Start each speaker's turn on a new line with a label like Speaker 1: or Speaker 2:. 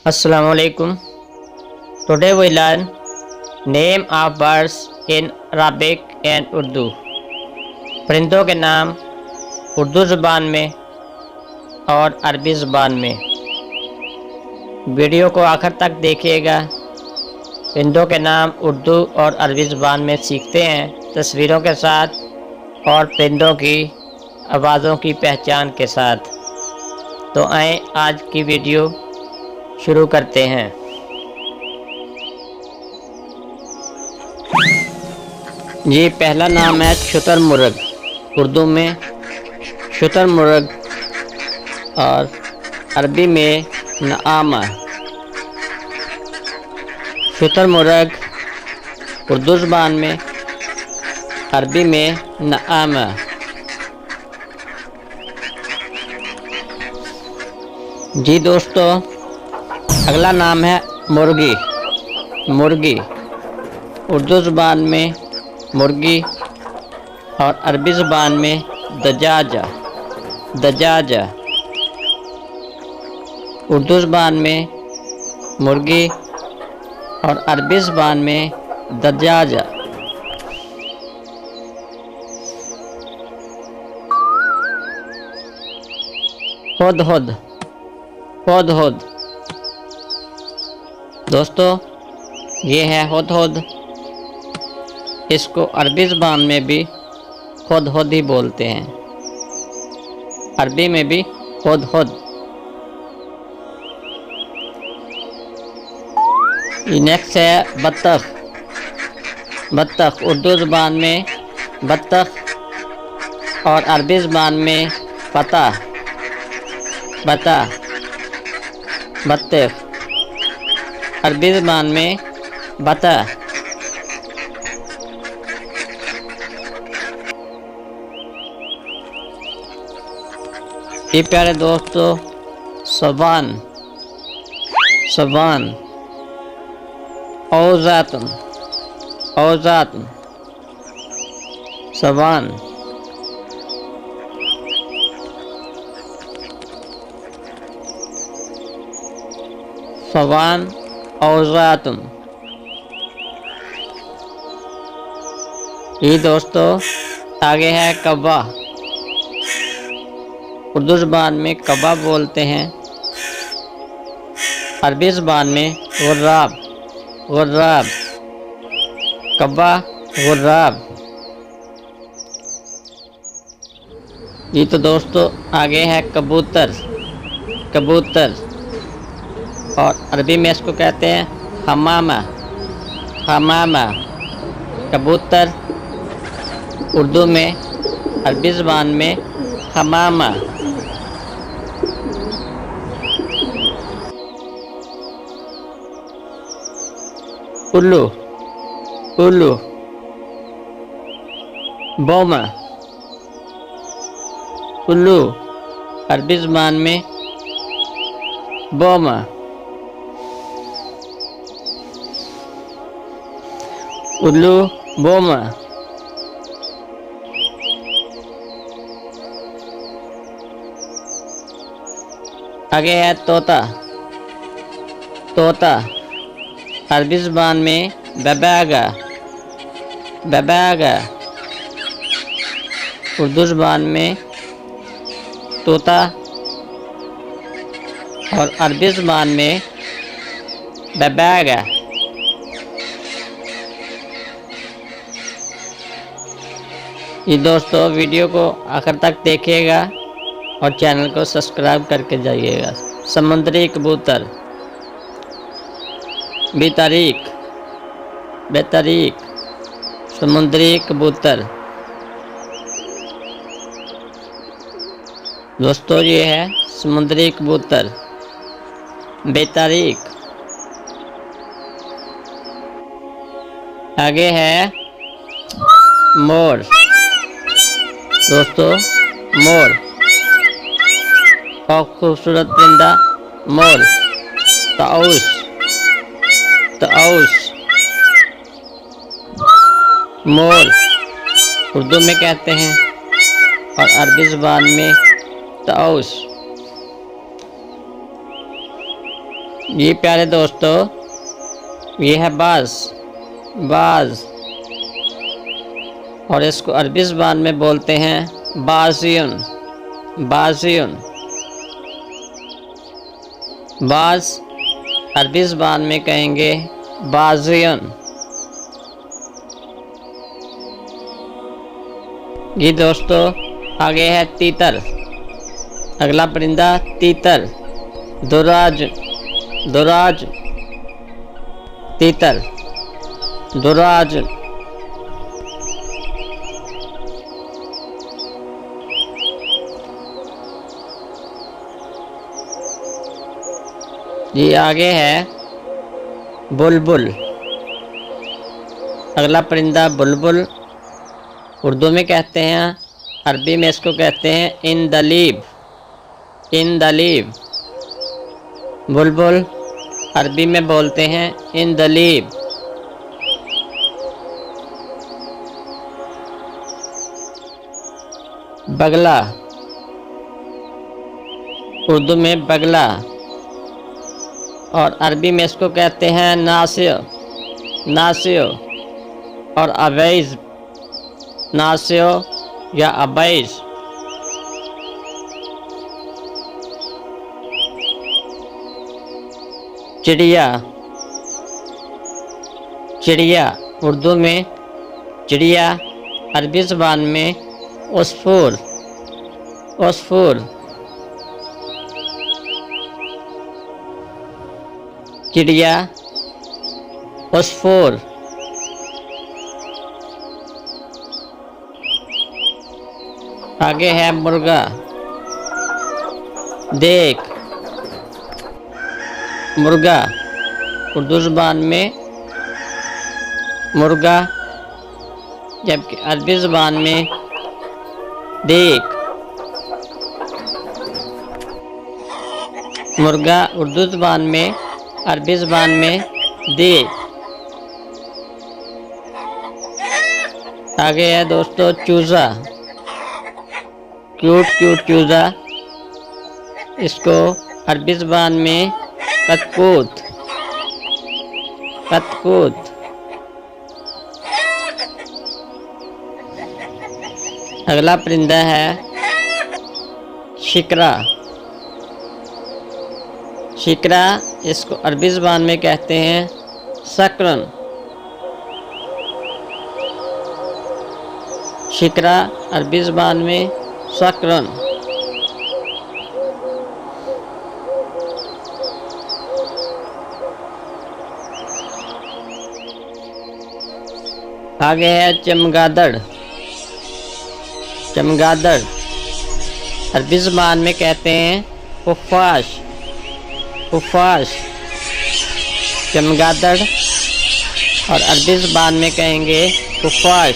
Speaker 1: Assalamualaikum. Today we learn name of birds in Arabic and Urdu. परिंदों के नाम उर्दू ज़ुबान में और अरबी ज़ुबान में। वीडियो को आखिर तक देखिएगा। परिंदों के नाम उर्दू और अरबी ज़ुबान में सीखते हैं, तस्वीरों के साथ और परिंदों की आवाज़ों की पहचान के साथ। तो आए आज की वीडियो शुरू करते हैं। ये पहला नाम है शुतुरमुर्ग, उर्दू में शुतुरमुर्ग और अरबी में नआमा। शुतुरमुर्ग उर्दू ज़ुबान में, अरबी में नआमा। जी दोस्तों, अगला नाम है मुर्गी। मुर्गी उर्दू ज़ुबान में मुर्गी और अरबी ज़ुबान में दजाजा। दजाजा उर्दू ज़ुबान में मुर्गी और अरबी ज़ुबान में दजाजा। हुदहुद। हुदहुद दोस्तों, ये है हुदहुद। इसको अरबी ज़ुबान में भी हुदहुद ही बोलते हैं, अरबी में भी हुदहुद। नेक्स्ट है बत्तख। बत्तख उर्दू ज़ुबान में बत्तख और अरबी ज़ुबान में पता। बता बत्तख, अरबी ज़ुबान में बता। ये प्यारे दोस्तों सवान। सवान औज़ातन। औज़ातन सवान। सवान औज़ातन। ये दोस्तों आगे है कौवा। उर्दू ज़ुबान में कौवा बोलते हैं, अरबी ज़ुबान में गुर्राब। गुर्राब कौवा गुर्राब। ये तो दोस्तों आगे है कबूतर। कबूतर और अरबी में इसको कहते हैं हमामा। हमामा कबूतर, उर्दू में अरबी ज़ुबान में हमामा। उल्लू। उल्लू बोमा। उल्लू अरबी ज़ुबान में बोमा। उल्लू बोमा। आगे है तोता। तोता अरबी ज़ुबान में बबागा। बबागा उर्दू ज़ुबान में तोता और अरबी ज़ुबान में बबागा। ये दोस्तों वीडियो को आखिर तक देखिएगा और चैनल को सब्सक्राइब करके जाइएगा। समुद्री कबूतर। बेतारीक। बेतारीक समुद्री कबूतर। दोस्तों ये है समुद्री कबूतर बेतारीक। आगे है मोर। दोस्तों मोर और खूबसूरत परिंदा मोर। ताऊस। ताऊस मोर उर्दू में कहते हैं और अरबी ज़ुबान में ताऊस। ये प्यारे दोस्तों, ये है बाज, बाज, और इसको अरबी ज़बान में बोलते हैं बाज़ियुन, बाज़ियुन। बाज अरबी ज़बान में कहेंगे बाज़ियुन। ये दोस्तों आगे है तीतर। अगला परिंदा तीतर, दुराज, दुराज, तीतर, दुराज। ये आगे है बुलबुल। अगला परिंदा बुलबुल, उर्दू में कहते हैं, अरबी में इसको कहते हैं इंदलीब, इंदलीब। बुलबुल अरबी में बोलते हैं इंदलीब। बगला, उर्दू में बगला, और अरबी में इसको कहते हैं नासियो, नासियो, और अवैज़, नासियो या अबैज़। चिड़िया, चिड़िया, उर्दू में चिड़िया, अरबी ज़बान में उसफूर, उसफूर। चिड़िया, उसफूर। आगे है मुर्गा, देख, मुर्गा, उर्दू ज़बान में मुर्गा, जबकि अरबी ज़बान में देख। मुर्गा उर्दू ज़बान में, अरबी ज़बान में देख। आगे है दोस्तों चूज़ा, क्यूट क्यूट चूज़ा, इसको अरबी ज़बान में कतकूत, कतकूत। अगला परिंदा है शिकरा, शिकरा, इसको अरबी ज़बान में कहते हैं सकरन, शिकरा अरबी ज़बान में सकरन। आगे है चमगादड़, चमगादड़, अरबी ज़बान में कहते हैं खुफ़ाश, खुफ़ाश, चमगादड़, और अरबी ज़बान में कहेंगे खुफ़ाश।